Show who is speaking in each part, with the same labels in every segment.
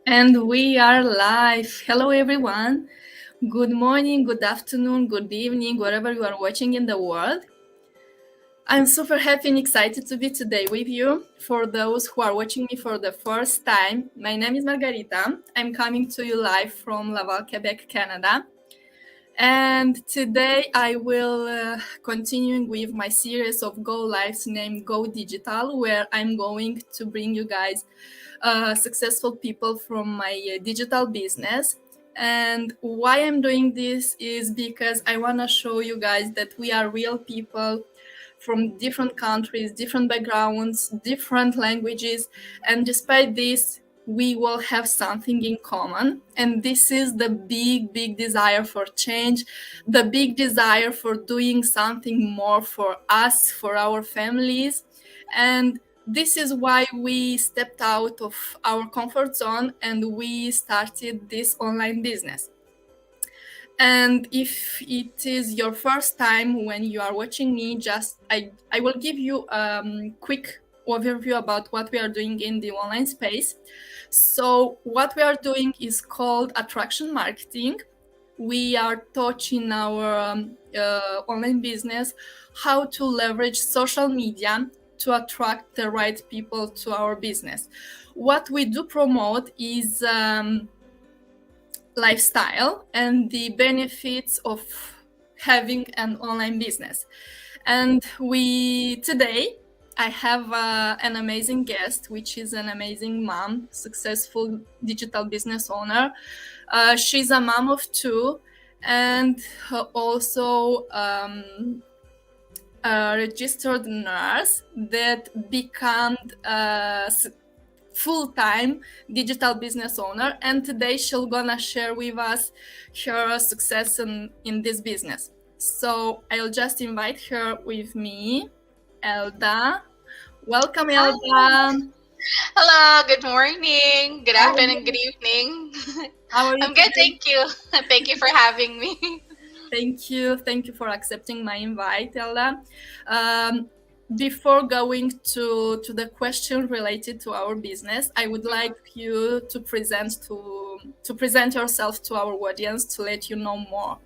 Speaker 1: And we are live. Hello, everyone. Good morning, good afternoon, good evening, wherever you are watching in the world. I'm super happy and excited to be today with you. For those who are watching me for the first time, my name is Margarita. I'm coming to you live from Laval, Quebec, Canada. And today I will continue with my series of Go Lives named Go Digital, where I'm going to bring you guys successful people from my digital business. And why I'm doing this is because I want to show you guys that we are real people from different countries, different backgrounds, different languages. And despite this, we will have something in common. And this is the big desire for change, the big desire for doing something more for us, for our families. And this is why we stepped out of our comfort zone and we started this online business. And if it is your first time when you are watching me, I will give you a quick overview about what we are doing in the online space. So what we are doing is called attraction marketing. We are touching our online business how to leverage social media to attract the right people to our business. What we do promote is lifestyle and the benefits of having an online business. And today I have an amazing guest, which is an amazing mom, successful digital business owner. She's a mom of two and also a registered nurse that became full-time digital business owner, and today she'll gonna share with us her success in this business. So I'll just invite her with me. Elda, welcome.
Speaker 2: Hi.
Speaker 1: Elda,
Speaker 2: Hello, good morning, good
Speaker 1: how are
Speaker 2: afternoon, good
Speaker 1: you,
Speaker 2: evening.
Speaker 1: how are you
Speaker 2: I'm good,
Speaker 1: today?
Speaker 2: thank you. Thank you for having me.
Speaker 1: Thank you for accepting my invite, Elda. Before going to the question related to our business, I would like you to present yourself to our audience to let you know more.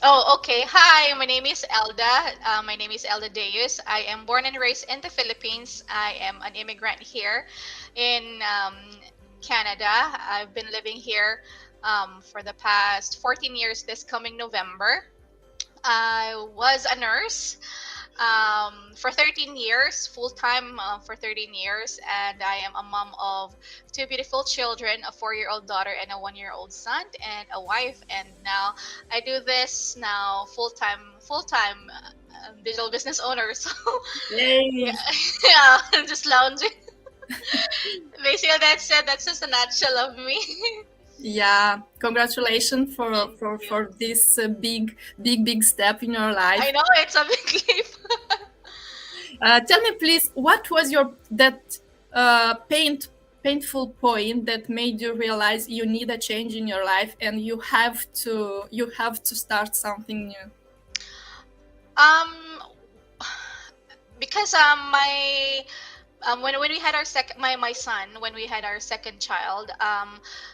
Speaker 2: Oh, okay. Hi, my name is Elda. My name is Elda Deus. I am born and raised in the Philippines. I am an immigrant here in Canada. I've been living here for the past 14 years this coming November. I was a nurse for 13 years, full time for 13 years, and I am a mom of two beautiful children, a 4-year-old daughter and a 1-year-old son, and a wife. And now I do this now full time digital business owner. So yeah,
Speaker 1: Yay!
Speaker 2: yeah, I'm just lounging. Basically, that's it. That's just a nutshell of me.
Speaker 1: Yeah, congratulations
Speaker 2: Thank you.
Speaker 1: for this big step in your
Speaker 2: I
Speaker 1: life.
Speaker 2: know it's a big leap.
Speaker 1: Tell me, please, what was your that painful point that made you realize you need a change in your life and you have to start something new?
Speaker 2: Um, because my when we had our second my son when we had our second child,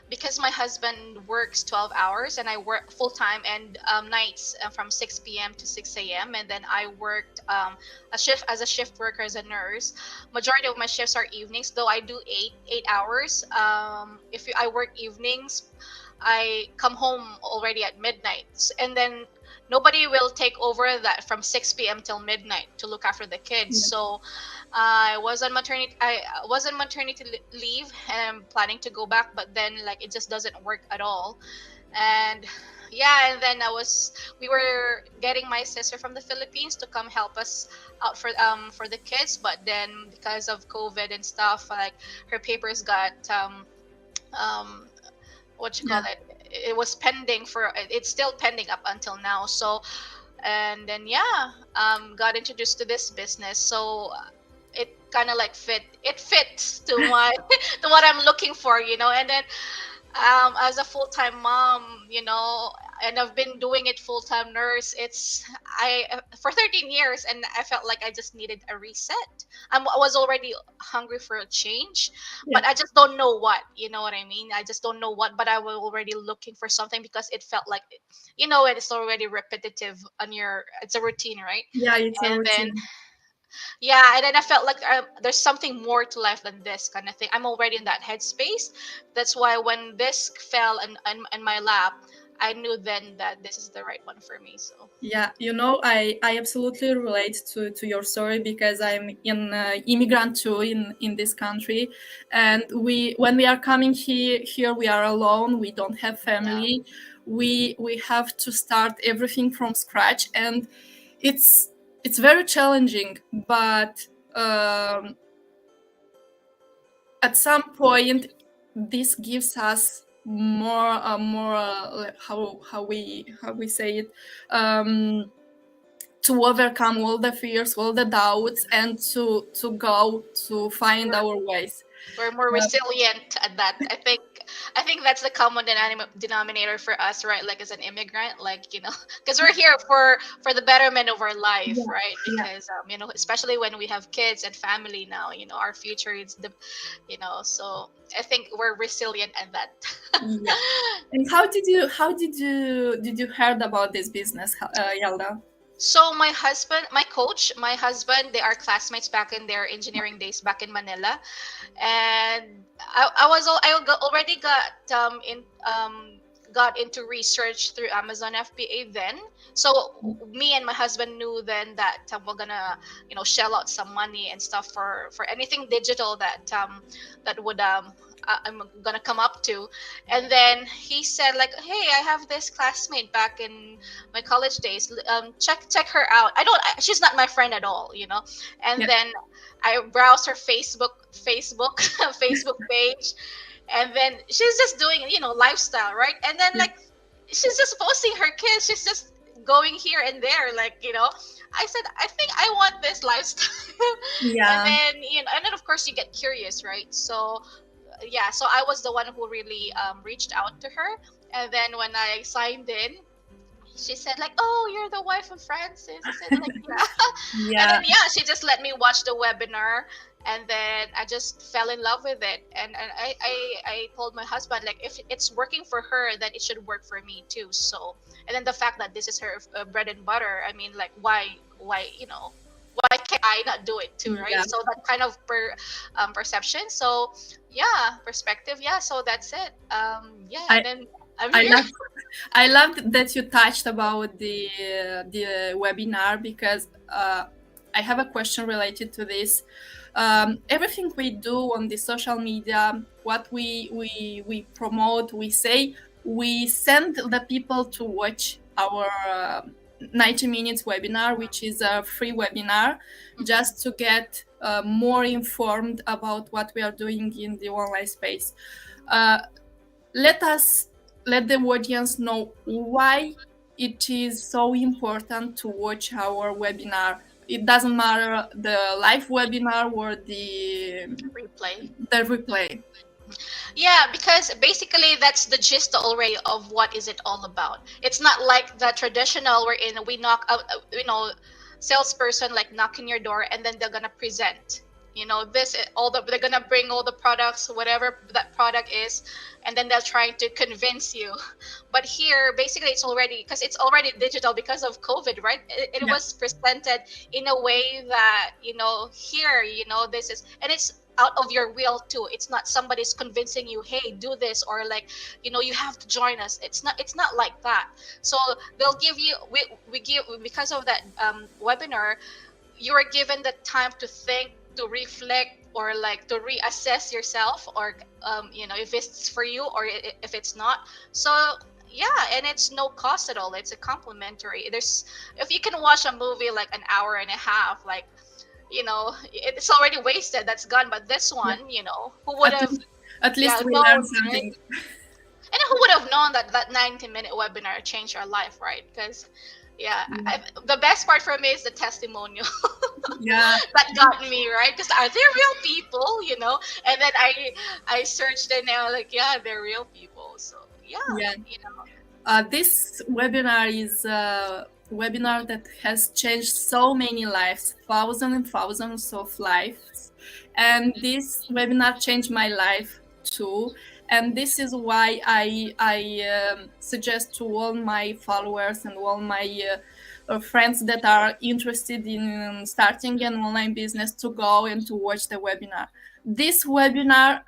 Speaker 2: because my husband works 12 hours and I work full time and nights from 6 p.m. to 6 a.m., and then I worked a shift as a shift worker as a nurse. Majority of my shifts are evenings, though I do 8 hours. If I work evenings, I come home already at midnight, and then nobody will take over that from 6 p.m. till midnight to look after the kids.
Speaker 1: Yeah.
Speaker 2: So I was on maternity leave, and I'm planning to go back, but then like it just doesn't work at all. And yeah, and then we were getting my sister from the Philippines to come help us out for the kids, but then because of COVID and stuff, like her papers got um what you call
Speaker 1: Yeah.
Speaker 2: it, it was pending for it's still pending up until now. So and then yeah, got introduced to this business. So it kind of like fits to my to what I'm looking for, and then as a full-time mom, and I've been doing it full-time nurse. It's I for 13 years, and I felt like I just needed a reset. I was already hungry for a change,
Speaker 1: Yeah.
Speaker 2: but I just don't know what. You know what I mean? I just don't know what, but I was already looking for something because it felt like, it's already repetitive on your. It's a routine, right?
Speaker 1: Yeah, it's a
Speaker 2: And then
Speaker 1: routine.
Speaker 2: yeah, and then I felt like there's something more to life than this kind of thing. I'm already in that headspace. That's why when this fell in my lap, I knew then that this is the right one for me. So
Speaker 1: Yeah, I absolutely relate to your story because I'm an immigrant too in this country, and when we are coming here we are alone. We don't have
Speaker 2: yeah,
Speaker 1: family. We have to start everything from scratch, and it's it's very challenging. But at some point, this gives us more how we say it. To overcome all the fears, all the doubts, and to go to find
Speaker 2: we're
Speaker 1: our ways.
Speaker 2: we're more
Speaker 1: Uh,
Speaker 2: resilient at that. I think that's the common denominator for us, right? Like as an immigrant, like because we're here for the betterment of our life,
Speaker 1: yeah,
Speaker 2: right?
Speaker 1: yeah,
Speaker 2: Because especially when we have kids and family now, our future is so I think we're resilient at that.
Speaker 1: yeah. And how did you heard about this business, Yalda?
Speaker 2: So my husband, they are classmates back in their engineering days back in Manila, and already got into research through Amazon FBA then. So me and my husband knew then that we're gonna shell out some money and stuff for anything digital that would I'm gonna come up to. And then he said like, hey, I have this classmate back in my college days. Check her out. She's not my friend at all, And
Speaker 1: Yeah,
Speaker 2: then I browsed her Facebook page, and then she's just doing lifestyle, right? And then
Speaker 1: yeah,
Speaker 2: like she's just posting her kids. She's just going here and there, like I said, I think I want this lifestyle. And
Speaker 1: yeah.
Speaker 2: then and then of course you get curious, right? So yeah, so I was the one who really reached out to her, and then when I signed in, she said like, oh, you're the wife of Francis. I said like, yeah. And
Speaker 1: Yeah,
Speaker 2: then yeah, she just let me watch the webinar, and then I just fell in love with it. And I told my husband like, if it's working for her, then it should work for me too. So and then the fact that this is her bread and butter, I mean, like why why can't I not do it too, right?
Speaker 1: yeah.
Speaker 2: So that kind of perception. So yeah, perspective. Yeah, so that's it. Yeah, and
Speaker 1: I
Speaker 2: then I'm
Speaker 1: I
Speaker 2: here.
Speaker 1: love I loved that you touched about the webinar because I have a question related to this. Everything we do on the social media, what we promote, we say, we send the people to watch our 90 minutes webinar, which is a free webinar,
Speaker 2: Mhm.
Speaker 1: just to get more informed about what we are doing in the online space. Uh, let us let the audience know why it is so important to watch our webinar. It doesn't matter the live webinar or
Speaker 2: Replay.
Speaker 1: the replay.
Speaker 2: Yeah, because basically that's the gist already of what is it all about. It's not like the traditional wherein we knock out, salesperson like knocking your door and then they're gonna present. They're gonna bring all the products, whatever that product is, and then they're trying to convince you. But here, basically, it's already digital because of COVID, right? It
Speaker 1: Yeah,
Speaker 2: was presented in a way that here, this is, and it's out of your will too. It's not somebody's convincing you, hey, do this, or like you have to join us. It's not like that. So they'll give you we give because of that webinar, you are given the time to think, to reflect, or like to reassess yourself, or if it's for you or if it's not. So yeah, and it's no cost at all. It's a complimentary. There's If you can watch a movie like an hour and a half, like it's already wasted, that's gone. But this
Speaker 1: yeah.
Speaker 2: one, who would
Speaker 1: At,
Speaker 2: have,
Speaker 1: at
Speaker 2: yeah,
Speaker 1: least we learn
Speaker 2: known, right?
Speaker 1: something.
Speaker 2: And who would have known that that 90-minute webinar changed our life, right? Because yeah, the best part for me is the testimonial
Speaker 1: Yeah,
Speaker 2: that got me, right? Because are they real people, And then I searched and now like, yeah, they're real people. So yeah,
Speaker 1: yeah.
Speaker 2: you know.
Speaker 1: This webinar is a webinar that has changed so many lives, thousands and thousands of lives. And this webinar changed my life too. And this is why I suggest to all my followers and all my friends that are interested in starting an online business to go and to watch the webinar. This webinar,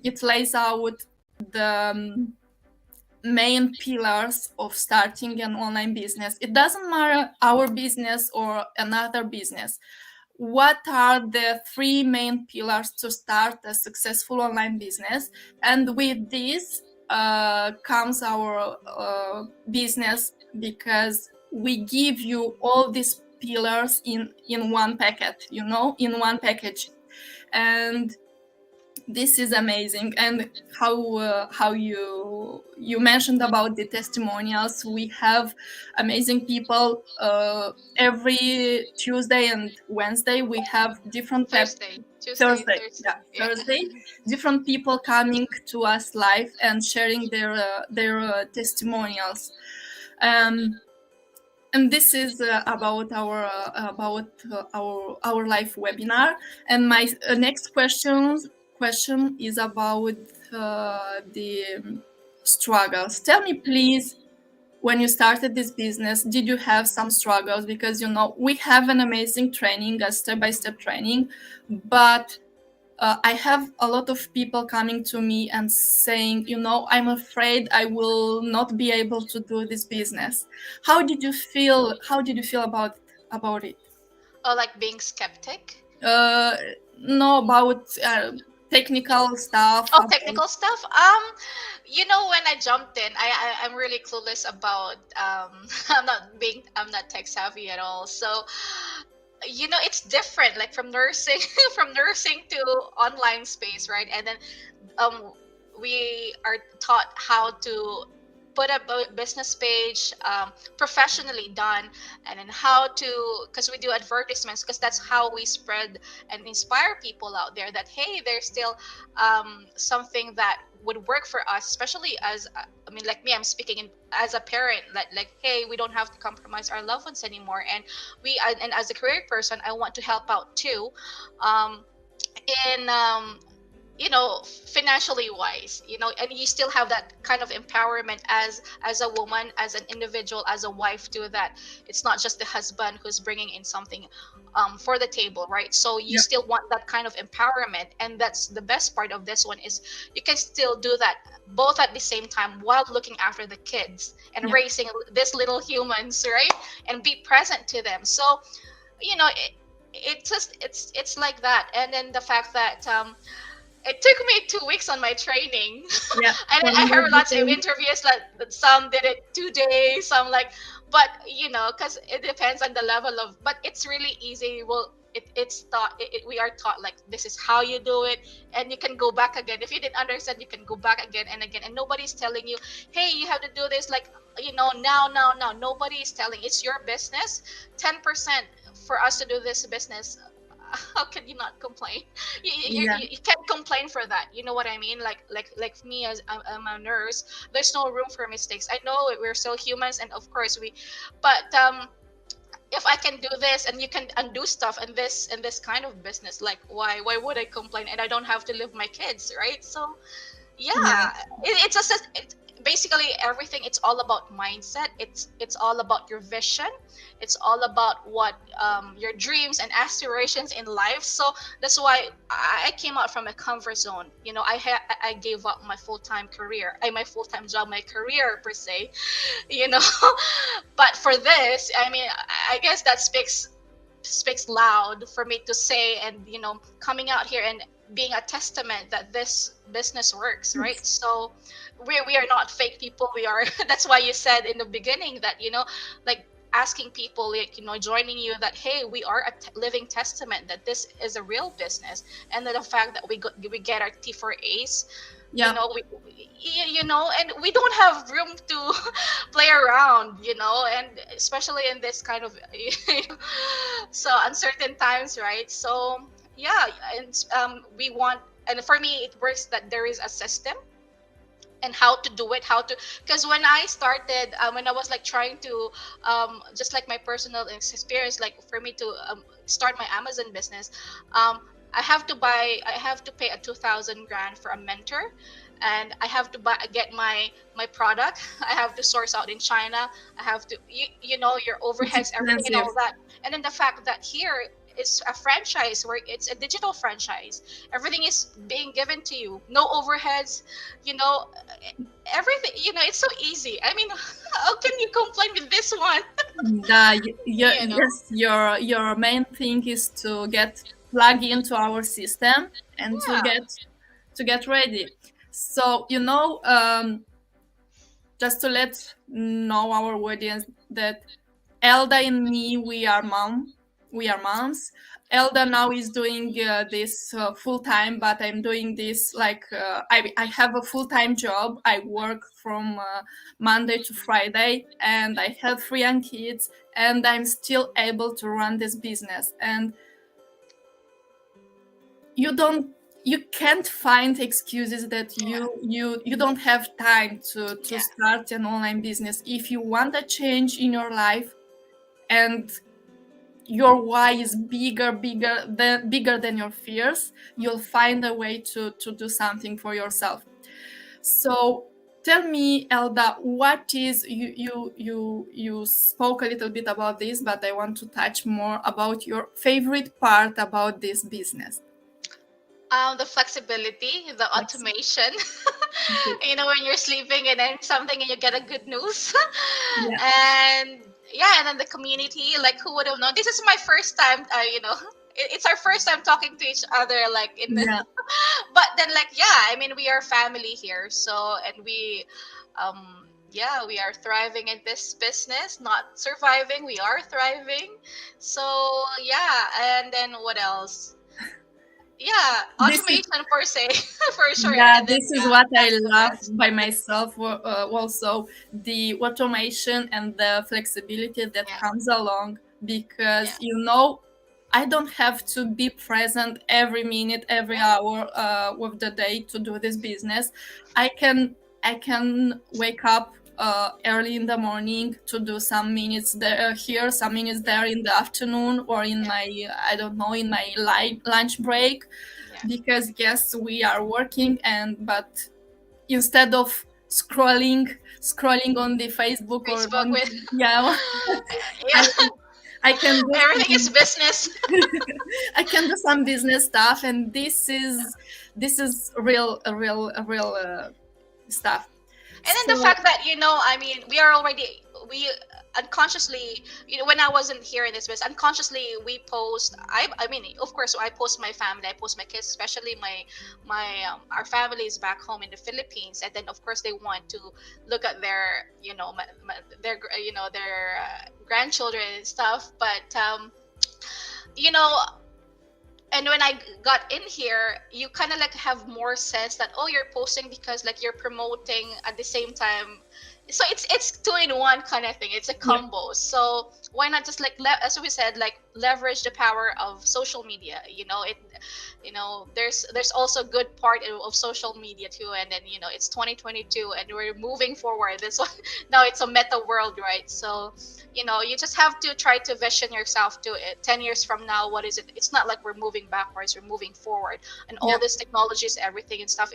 Speaker 1: it lays out the main pillars of starting an online business. It doesn't matter our business or another business. What are the three main pillars to start a successful online business? And with this comes our business, because we give you all these pillars in one packet, in one package. And this is amazing. And how you mentioned about the testimonials, we have amazing people every Tuesday and Wednesday. We have different Thursday, yeah,
Speaker 2: Yeah.
Speaker 1: Thursday, different people coming to us live and sharing their testimonials. And this is about our live webinar. And my next question is about the struggles. Tell me, please, when you started this business, did you have some struggles? Because we have an amazing training, a step-by-step training, but I have a lot of people coming to me and saying, I'm afraid I will not be able to do this business. How did you feel? How did you feel about it?
Speaker 2: Oh, like being skeptic.
Speaker 1: Uh, no, about technical stuff.
Speaker 2: Oh, technical stuff. When I jumped in, I'm really clueless about. I'm not tech savvy at all. So, it's different. Like from nursing, from nursing to online space, right? And then, we are taught how to put a business page professionally done, and then how to, because we do advertisements, because that's how we spread and inspire people out there that hey, there's still something that would work for us, especially as I mean, like me, I'm speaking as a parent, like hey, we don't have to compromise our loved ones anymore, and and as a career person, I want to help out too, um, in financially wise, and you still have that kind of empowerment as a woman, as an individual, as a wife too, that it's not just the husband who's bringing in something for the table, right? So you
Speaker 1: Yep.
Speaker 2: still want that kind of empowerment, and that's the best part of this one, is you can still do that both at the same time while looking after the kids and
Speaker 1: Yep.
Speaker 2: raising these little humans, right? And be present to them. So it's like that. And then the fact that it took me 2 weeks on my training.
Speaker 1: Yeah.
Speaker 2: And
Speaker 1: For
Speaker 2: I
Speaker 1: me,
Speaker 2: heard
Speaker 1: it's the
Speaker 2: lots of
Speaker 1: same.
Speaker 2: interviews that some did it 2 days, some like, but because it depends on the level of, but it's really easy. Well, it's taught, we are taught like this is how you do it, and you can go back again. If you didn't understand, you can go back again and again, and nobody's telling you, hey, you have to do this like, now. Nobody is telling. It's your business. 10% for us to do this business. How can you not complain?
Speaker 1: Yeah.
Speaker 2: You can't complain for that. You know what I mean? Like me, as I'm a nurse, there's no room for mistakes. I know we're still humans, and of course but if I can do this and you can undo stuff in this kind of business, like why would I complain? And I don't have to leave my kids, right? So
Speaker 1: Yeah.
Speaker 2: yeah, it, basically everything, it's all about mindset, it's all about your vision, it's all about what your dreams and aspirations in life. So that's why I came out from a comfort zone. I gave up my full-time career, my full-time job, my career per se, you know but for this, I mean, I guess that speaks loud for me to say, and coming out here and being a testament that this business works, right? So we are not fake people. We are that's why you said in the beginning that like asking people, like joining you, that hey, we are a living testament that this is a real business, and that the fact that we get our T4As,
Speaker 1: Yeah.
Speaker 2: and we don't have room to play around, and especially in this kind of so uncertain times, right? So yeah, and we want, and for me it works that there is a system, and how to do it, how to, because when I started, when I was like trying to, just like my personal experience, like for me to start my Amazon business, I have to pay a 2,000 grand for a mentor, and I have to get my product. I have to source out in China. I have to, you know, your
Speaker 1: It's
Speaker 2: overheads, everything, and
Speaker 1: expensive.
Speaker 2: all that. And then the fact that here it's a franchise, where it's a digital franchise, everything is being given to you, no overheads, you know, everything, you know, it's so easy. I mean, how can you complain with this one? You know.
Speaker 1: Yes, your main thing is to get plug into our system and
Speaker 2: Yeah.
Speaker 1: to get ready. So just to let know our audience that Elda and me, we are moms. Elda now is doing this full time, but I'm doing this like I have a full time job. I work from Monday to Friday, and I have 3 young kids, and I'm still able to run this business. And you don't you can't find excuses that
Speaker 2: Yeah.
Speaker 1: you don't have time to
Speaker 2: Yeah.
Speaker 1: start an online business. If you want a change in your life, and your why is bigger than your fears, you'll find a way to do something for yourself. So tell me, Elda, what is you spoke a little bit about this, but I want to touch more about your favorite part about this business.
Speaker 2: The flexibility, the
Speaker 1: Like,
Speaker 2: automation. You know, when you're sleeping and then something and you get a good news.
Speaker 1: yeah,
Speaker 2: And yeah, and then the community, like who would have known? This is my first time, you know, it's our first time talking to each other, like in the,
Speaker 1: yeah.
Speaker 2: but then like, yeah, I mean, we are family here. So, and yeah, we are thriving in this business, not surviving. We are thriving. So, yeah. And then what else? Yeah,
Speaker 1: This is
Speaker 2: automation per se, for sure.
Speaker 1: Yeah,
Speaker 2: And then
Speaker 1: this is
Speaker 2: yeah,
Speaker 1: what I
Speaker 2: that's the
Speaker 1: love
Speaker 2: best.
Speaker 1: by myself. Also, the automation and the flexibility that
Speaker 2: Yeah,
Speaker 1: comes along,
Speaker 2: yeah,
Speaker 1: because I don't have to be present every minute, every
Speaker 2: yeah,
Speaker 1: hour of the day to do this business. I can wake up early in the morning to do some minutes there here, some minutes there in the afternoon, or in
Speaker 2: yeah,
Speaker 1: my I don't know, in my lunch break,
Speaker 2: yeah.
Speaker 1: because yes, we are working, and but instead of scrolling on the Facebook or
Speaker 2: Facebook
Speaker 1: on
Speaker 2: with
Speaker 1: yeah,
Speaker 2: yeah,
Speaker 1: I I can do
Speaker 2: everything is
Speaker 1: some
Speaker 2: business.
Speaker 1: I can do some business stuff, and this is real stuff.
Speaker 2: And then the
Speaker 1: So
Speaker 2: fact that, you know, I mean, we unconsciously, you know, when I wasn't here in this business, unconsciously we post. I mean, of course, I post my family, I post my kids, especially our family is back home in the Philippines, and then of course they want to look at their, you know, their, you know, their grandchildren and stuff. But you know, and when I got in here, you kind of like have more sense that, oh, you're posting because like you're promoting at the same time. So it's two in one kind of thing. It's a
Speaker 1: yeah,
Speaker 2: combo. So why not just like as we said, like leverage the power of social media? You know, there's also good part of social media too. And then, you know, it's 2022 and we're moving forward. This one now it's a meta world, right? So, you know, you just have to try to vision yourself to it 10 years from now. What is it? It's not like we're moving backwards, we're moving forward. And all
Speaker 1: yeah.
Speaker 2: this technologies, everything and stuff,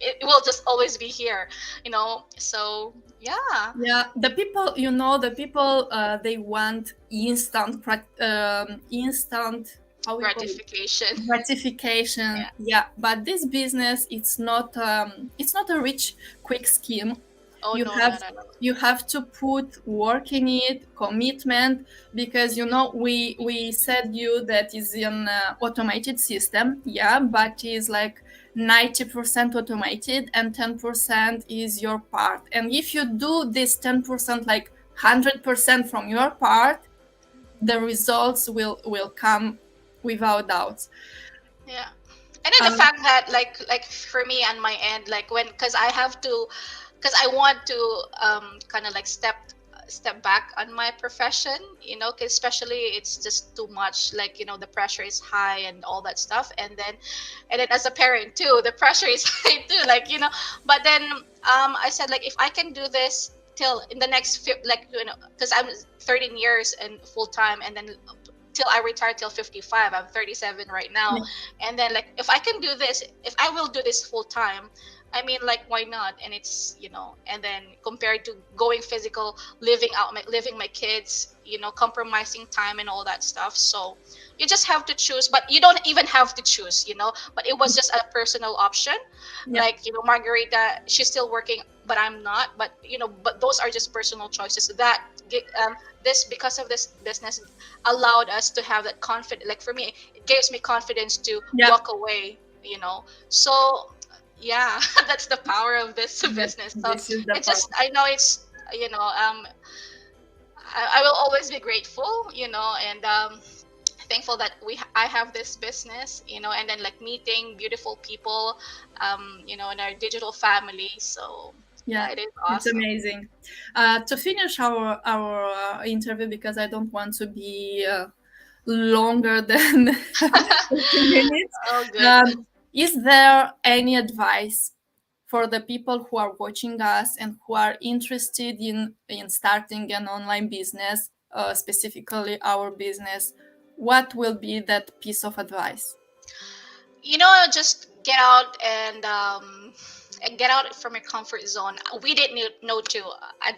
Speaker 2: it will just always be here, you know. So yeah.
Speaker 1: Yeah, the people, they want instant, how we call it,
Speaker 2: Gratification.
Speaker 1: gratification.
Speaker 2: Yeah.
Speaker 1: Yeah, but this business, it's not a rich quick scheme.
Speaker 2: Oh
Speaker 1: You
Speaker 2: no,
Speaker 1: have
Speaker 2: no, no, no.
Speaker 1: you have to put work in it, commitment, because we said you that is an automated system, yeah, but is like 90% automated and 10% is your part. And if you do this 10% like 100% from your part, the results will come without doubt.
Speaker 2: Yeah. And then the
Speaker 1: Um,
Speaker 2: fact that like for me on my end, like when, because I have to, because I want to kind of like step back on my profession, 'cause especially it's just too much, like, the pressure is high and all that stuff. And then as a parent too, the pressure is high too, like, but then I said, like, if I can do this till in the next like, because I'm 13 years and full time, and then till I retire till 55. I'm 37 right now. And then, like, if I can do this, if I will do this full time, I mean, like, why not? And it's, and then compared to going physical, living my kids, compromising time and all that stuff. So you just have to choose, but you don't even have to choose, but it was just a personal option.
Speaker 1: Yeah.
Speaker 2: Like, Margarita, she's still working, but I'm not. But those are just personal choices that this, because of this business, allowed us to have that confidence. Like, for me, it gives me confidence to walk away, so yeah. That's the power of this business. So
Speaker 1: This is the
Speaker 2: it's just, I know it's, I will always be grateful, and thankful that I have this business, and then, like, meeting beautiful people, in our digital family. So yeah, it is
Speaker 1: It's
Speaker 2: awesome.
Speaker 1: amazing. To finish our interview, because I don't want to be longer than 30 minutes.
Speaker 2: Oh, good.
Speaker 1: Is there any advice for the people who are watching us and who are interested in starting an online business, specifically our business? What will be that piece of advice?
Speaker 2: Just get out and get out from your comfort zone. We didn't know too.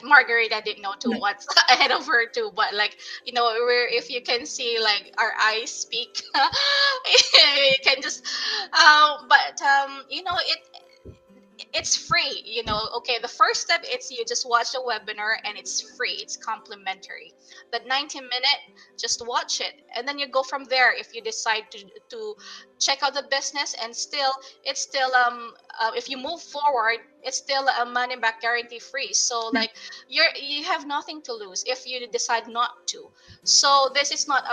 Speaker 2: Margarita didn't know too
Speaker 1: Yeah.
Speaker 2: what's ahead of her too. But, like, we're, if you can see, like, our eyes speak, you can just. But it's free. Okay, the first step is you just watch the webinar, and it's free, it's complimentary. That 90-minute, just watch it, and then you go from there. If you decide to check out the business, and still, it's still, if you move forward, it's still a money back guarantee free. So, like, you have nothing to lose if you decide not to. So this is not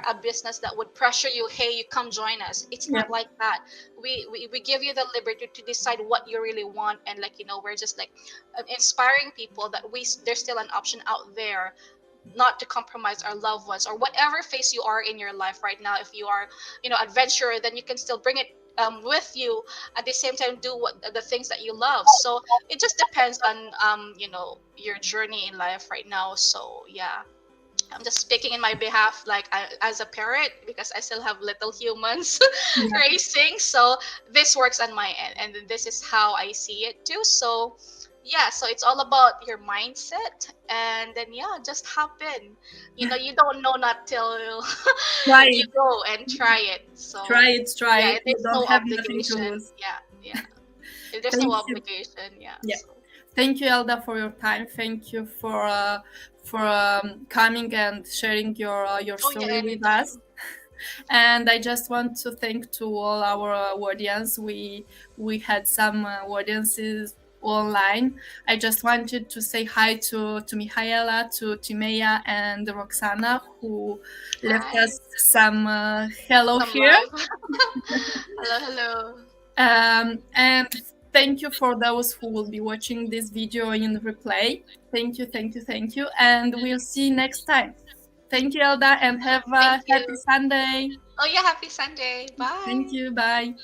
Speaker 2: a business that would pressure you. Hey, you come join us. It's
Speaker 1: Yeah.
Speaker 2: not like that. We give you the liberty to decide what you really want. And, like, we're just, like, inspiring people that there's still an option out there, not to compromise our loved ones, or whatever phase you are in your life right now. If you are, adventurer, then you can still bring it, with you. At the same time, do the things that you love. So it just depends on, your journey in life right now. So yeah, I'm just speaking in my behalf, like, as a parent, because I still have little humans racing. So this works on my end, and this is how I see it too. So yeah, so it's all about your mindset, and then, yeah, just hop in. You don't know not till
Speaker 1: Try
Speaker 2: you
Speaker 1: it.
Speaker 2: go and try it.
Speaker 1: Try
Speaker 2: So
Speaker 1: it. Try
Speaker 2: yeah,
Speaker 1: it. You
Speaker 2: there's
Speaker 1: don't
Speaker 2: no
Speaker 1: have nothing to
Speaker 2: obligation.
Speaker 1: lose.
Speaker 2: Yeah, yeah. There's no
Speaker 1: Thank you.
Speaker 2: obligation. Yeah.
Speaker 1: Yeah.
Speaker 2: So.
Speaker 1: Thank you, Elda, for your time. Thank you for coming and sharing your
Speaker 2: Oh yeah,
Speaker 1: story with us.
Speaker 2: anytime.
Speaker 1: And I just want to thank to all our audience. We had some audiences online. I just wanted to say hi to Mihaela, to Timea, and Roxana, who left
Speaker 2: Hi.
Speaker 1: us some hello
Speaker 2: Some
Speaker 1: here.
Speaker 2: love. Hello, hello.
Speaker 1: And thank you for those who will be watching this video in replay. Thank you, thank you, thank you. And we'll see you next time. Thank you, Elda, and have a
Speaker 2: Thank
Speaker 1: happy
Speaker 2: you.
Speaker 1: Sunday.
Speaker 2: Oh yeah, happy Sunday.
Speaker 1: Thank
Speaker 2: Bye.
Speaker 1: you. Bye.